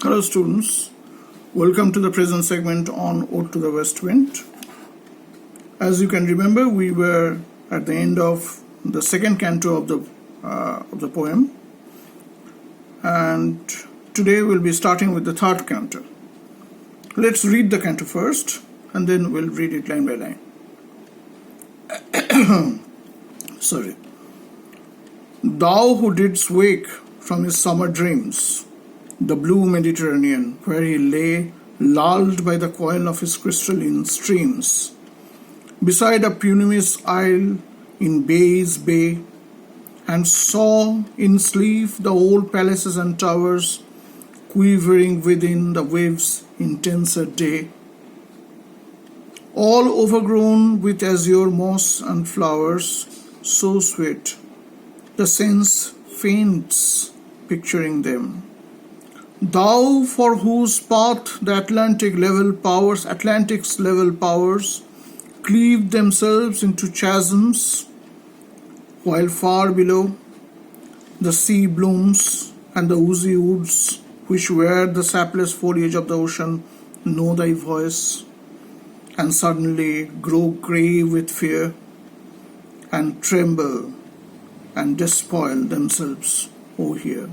Hello students, welcome to the present segment on Ode to the West Wind. As you can remember, we were at the end of the second canto of the poem, and today we'll be starting with the third canto. Let's read the canto first and then we'll read it line by line. Sorry. Thou who didst wake from his summer dreams, the blue Mediterranean, where he lay lulled by the coil of his crystalline streams, beside a Punimis isle in Bay's Bay, and saw in sleep the old palaces and towers quivering within the waves' intenser day, all overgrown with azure moss and flowers, so sweet, the sense faints picturing them. Thou for whose path the Atlantic's level powers cleave themselves into chasms, while far below the sea blooms and the oozy woods which wear the sapless foliage of the ocean know thy voice, and suddenly grow grey with fear, and tremble and despoil themselves, O here.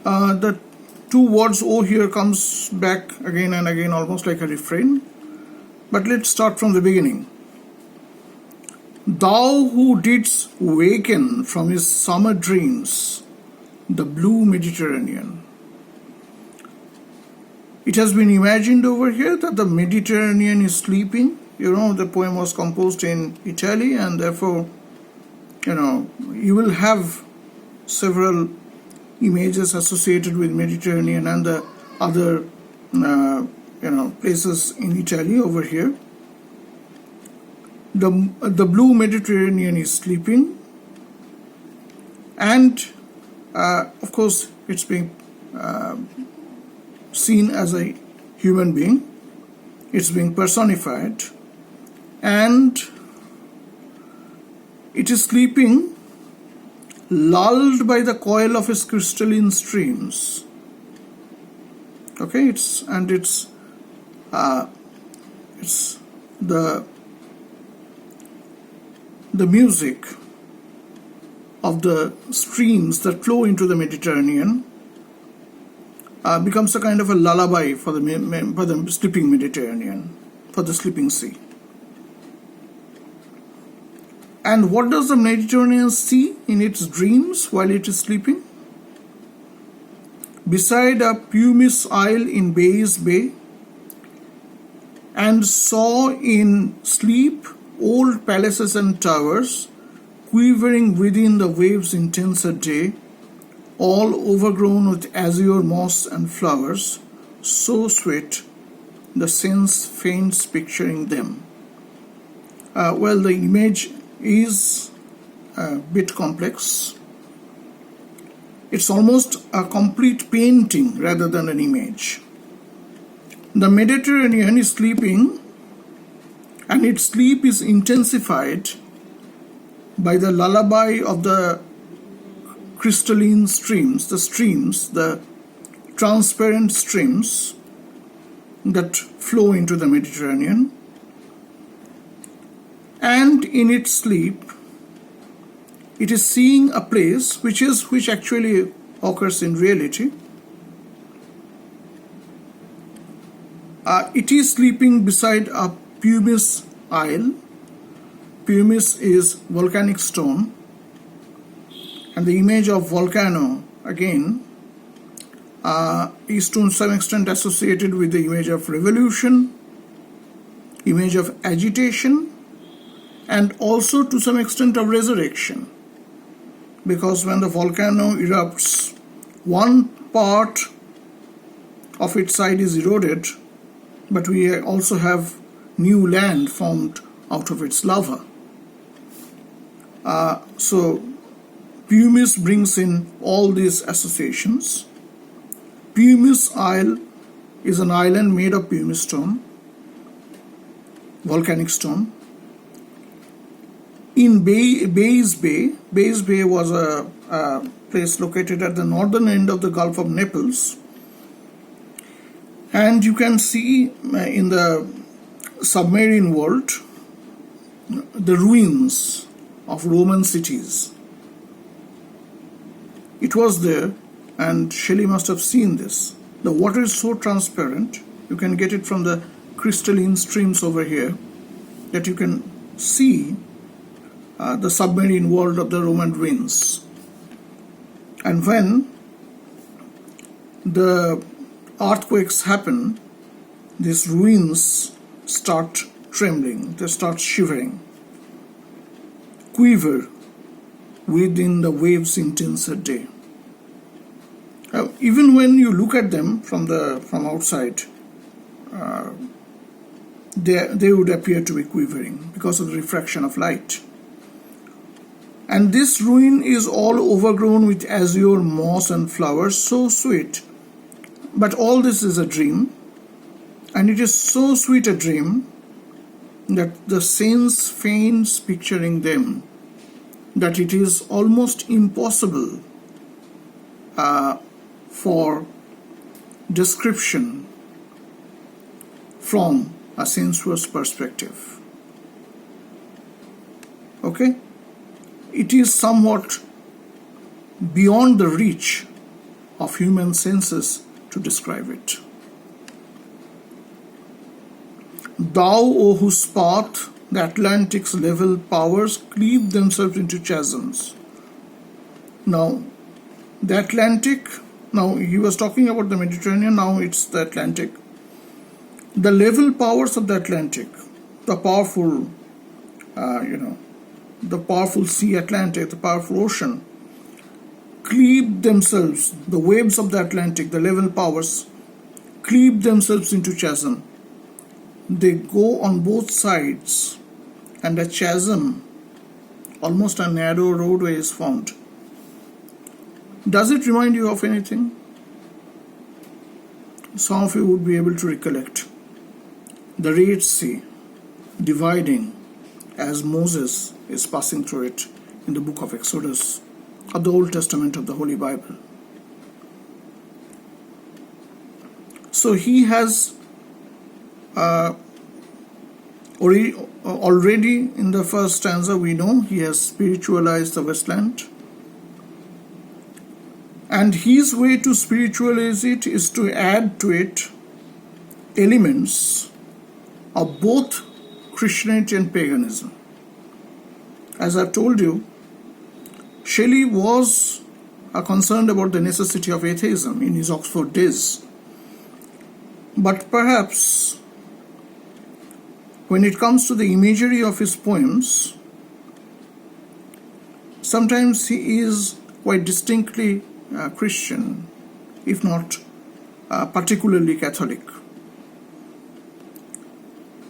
The two words "oh" here comes back again and again, almost like a refrain. But let's start from the beginning. Thou who didst waken from his summer dreams, the blue Mediterranean. It has been imagined over here that the Mediterranean is sleeping. The poem was composed in Italy, and therefore, you will have several images associated with Mediterranean and the other places in Italy over here. The blue Mediterranean is sleeping, and of course it's being seen as a human being. It's being personified, and it is sleeping lulled by the coil of his crystalline streams. Okay, it's the music of the streams that flow into the Mediterranean becomes a kind of a lullaby for the sleeping Mediterranean, for the sleeping sea. And what does the Mediterranean see in its dreams while it is sleeping? Beside a Pumice isle in Bay's Bay, and saw in sleep old palaces and towers quivering within the waves' intenser day, all overgrown with azure moss and flowers, so sweet, the sense faints picturing them. The image is a bit complex. It's almost a complete painting rather than an image. The Mediterranean is sleeping, and its sleep is intensified by the lullaby of the crystalline streams, the transparent streams that flow into the Mediterranean. And in its sleep, it is seeing a place which actually occurs in reality. It is sleeping beside a Pumice isle. Pumice is volcanic stone, and the image of volcano again is to some extent associated with the image of revolution, image of agitation, and also to some extent of resurrection, because when the volcano erupts, one part of its side is eroded, but we also have new land formed out of its lava. So Pumice brings in all these associations. Pumice Isle is an island made of pumice stone, volcanic stone. in Bays Bay. Bays Bay was a place located at the northern end of the Gulf of Naples. And you can see in the submarine world the ruins of Roman cities. It was there, and Shelley must have seen this. The water is so transparent, you can get it from the crystalline streams over here, that you can see the submarine world of the Roman ruins. And when the earthquakes happen, these ruins start trembling, they start shivering, quiver within the waves' intenser day. Even when you look at them from outside, they would appear to be quivering because of the refraction of light. And this ruin is all overgrown with azure moss and flowers, so sweet. But all this is a dream, and it is so sweet a dream that the sense faints picturing them, that it is almost impossible for description from a sensuous perspective. Okay? It is somewhat beyond the reach of human senses to describe it. Thou, O whose path the Atlantic's level powers cleave themselves into chasms. Now, the Atlantic, now he was talking about the Mediterranean, now it's the Atlantic. The level powers of the Atlantic, the powerful, the powerful sea Atlantic, the powerful ocean, cleave themselves, the waves of the Atlantic, the level powers, cleave themselves into chasm. They go on both sides, and a chasm, almost a narrow roadway, is formed. Does it remind you of anything? Some of you would be able to recollect the Red Sea dividing as Moses is passing through it in the book of Exodus of the Old Testament of the Holy Bible. So he has already in the first stanza we know he has spiritualized the wasteland, and his way to spiritualize it is to add to it elements of both Christianity and paganism. As I've told you, Shelley was concerned about the necessity of atheism in his Oxford days. But perhaps when it comes to the imagery of his poems, sometimes he is quite distinctly Christian, if not particularly Catholic.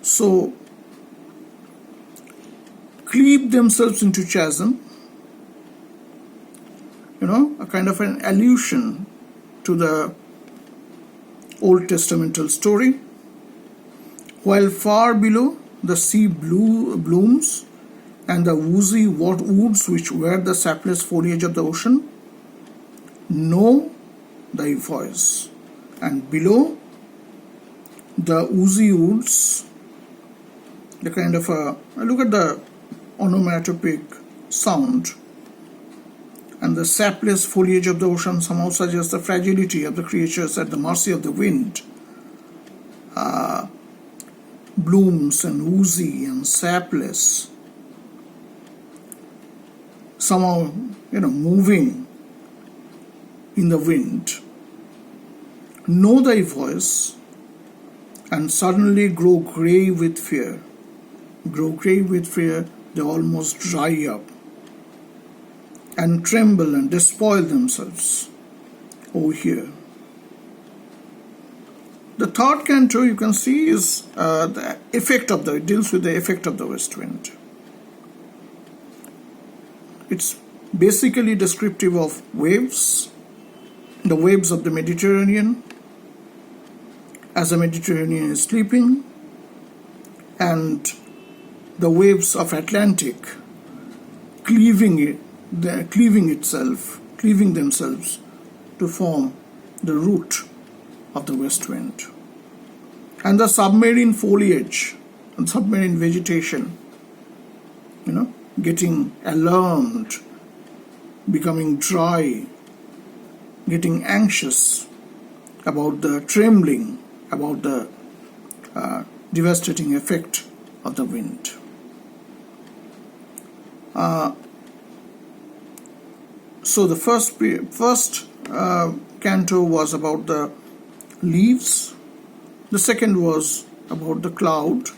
So, cleave themselves into chasm, a kind of an allusion to the Old Testamental story. While far below the sea blooms and the woozy woods which wear the sapless foliage of the ocean know thy voice, and below the woozy woods, the kind of look at the onomatopoeic sound, and the sapless foliage of the ocean somehow suggests the fragility of the creatures at the mercy of the wind. Blooms and woozy and sapless, somehow moving in the wind, know thy voice, and suddenly grow grey with fear. Grow grey with fear, they almost dry up and tremble and despoil themselves over here. The third canto, you can see, is the effect of it deals with the effect of the west wind. It's basically descriptive of waves, the waves of the Mediterranean, as the Mediterranean is sleeping, and the waves of Atlantic cleaving themselves to form the root of the west wind. And the submarine foliage and submarine vegetation, getting alarmed, becoming dry, getting anxious about the trembling, about the devastating effect of the wind. So the first canto was about the leaves, the second was about the cloud,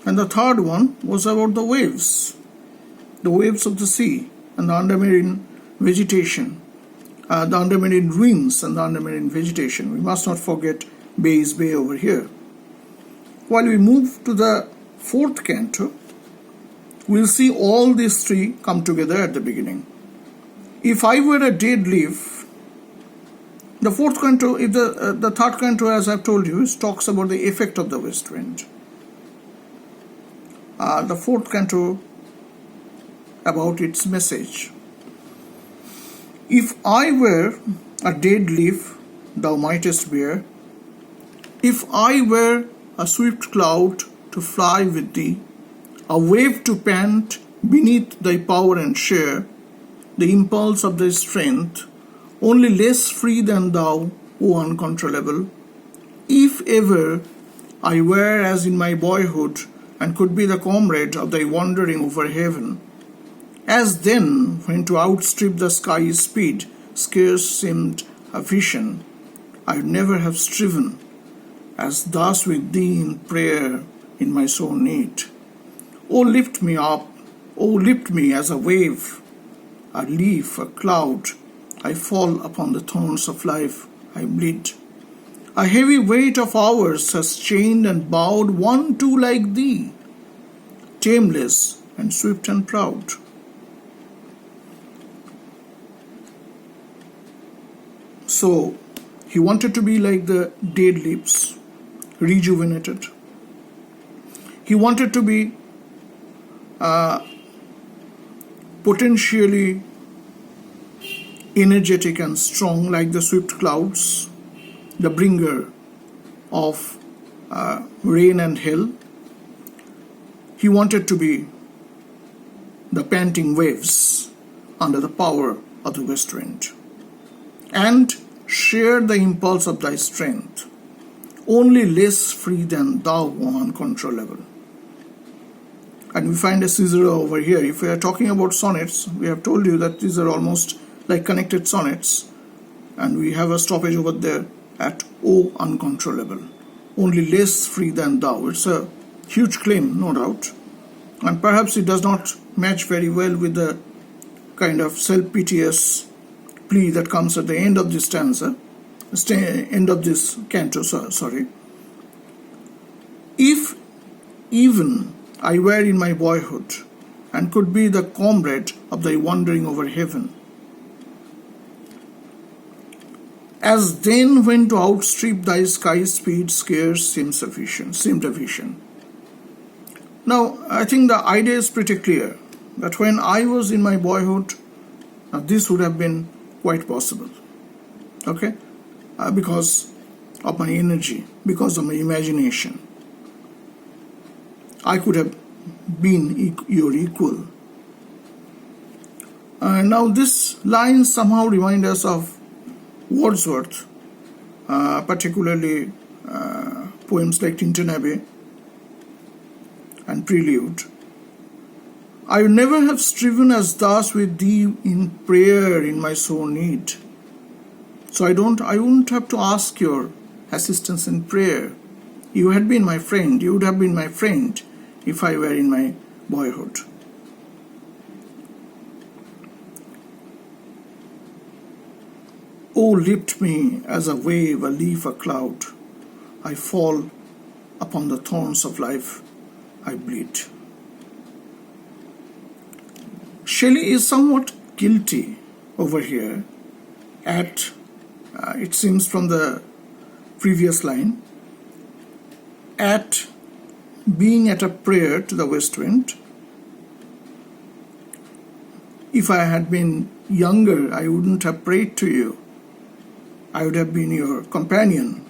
and the third one was about the waves of the sea and the undermarine vegetation, the undermarine ruins and the undermarine vegetation. We must not forget Bay's Bay over here. While we move to the fourth canto, we'll see all these three come together at the beginning. If I were a dead leaf, the fourth canto, the third canto, as I've told you, talks about the effect of the west wind. The fourth canto about its message. If I were a dead leaf, thou mightest bear. If I were a swift cloud to fly with thee, a wave to pant beneath thy power and share the impulse of thy strength, only less free than thou, O uncontrollable. If ever I were as in my boyhood, and could be the comrade of thy wandering over heaven, as then when to outstrip the sky's speed scarce seemed a vision, I'd never have striven, as thus with thee in prayer in my sore need. O lift me up, O lift me as a wave, a leaf, a cloud, I fall upon the thorns of life, I bleed. A heavy weight of hours has chained and bowed one too like thee, tameless and swift and proud. So he wanted to be like the dead leaves, rejuvenated. He wanted to be potentially energetic and strong like the swift clouds, the bringer of rain and hail. He wanted to be the panting waves under the power of the west wind, and share the impulse of thy strength, only less free than thou, O uncontrollable. And we find a caesura over here. If we are talking about sonnets, we have told you that these are almost like connected sonnets, and we have a stoppage over there at O uncontrollable, only less free than thou. It's a huge claim, no doubt, and perhaps it does not match very well with the kind of self-piteous plea that comes at the end of this stanza, end of this canto, sorry. If even I were in my boyhood, and could be the comrade of thy wandering over heaven, as then when to outstrip thy sky's speed scarce seemed a vision. Now, I think the idea is pretty clear, that when I was in my boyhood, this would have been quite possible, okay, because of my energy, because of my imagination. I could have been your equal. Now this line somehow reminds us of Wordsworth, particularly poems like Tintern and Prelude. I would never have striven as thus with thee in prayer in my sore need. So I wouldn't have to ask your assistance in prayer. You had been my friend, you would have been my friend if I were in my boyhood. O lift me as a wave, a leaf, a cloud. I fall upon the thorns of life, I bleed. Shelley is somewhat guilty over here at, it seems from the previous line, at being at a prayer to the west wind, if I had been younger, I wouldn't have prayed to you. I would have been your companion.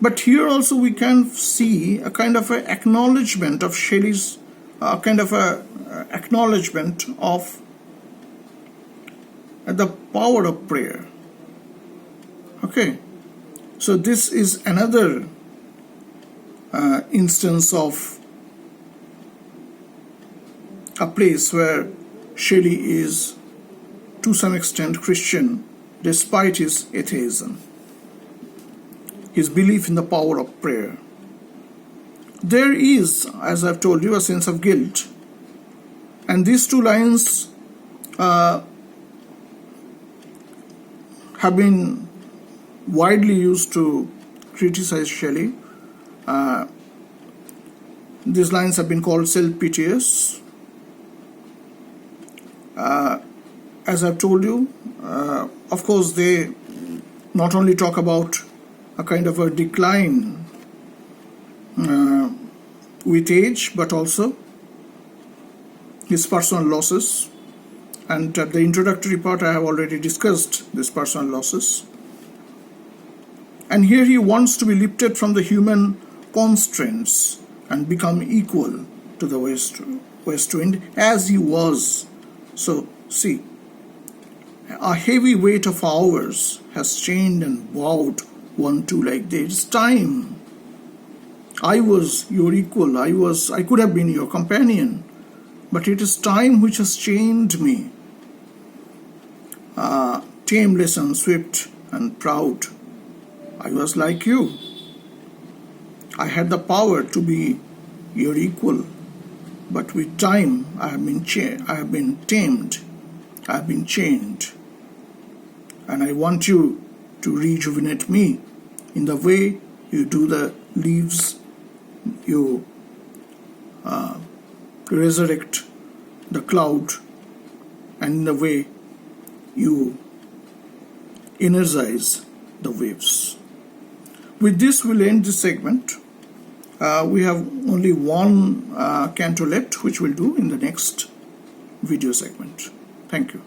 But here also we can see a kind of an acknowledgement of Shelley's, acknowledgement of the power of prayer. Okay, so this is another instance of a place where Shelley is to some extent Christian despite his atheism, his belief in the power of prayer. There is, as I've told you, a sense of guilt, and these two lines have been widely used to criticize Shelley. These lines have been called self-piteous. As I've told you, of course, they not only talk about a kind of a decline with age, but also his personal losses. And at the introductory part, I have already discussed these personal losses. And here he wants to be lifted from the human constraints and become equal to the west wind as he was. So, see, a heavy weight of hours has chained and bowed one to like this. Time. I was your equal. I could have been your companion, but it is time which has chained me. Tameless and swift and proud, I was like you. I had the power to be your equal, but with time I have been tamed, I have been chained, and I want you to rejuvenate me in the way you do the leaves, you resurrect the cloud, and in the way you energize the waves. With this, we'll end this segment. We have only one canto left, which we'll do in the next video segment. Thank you.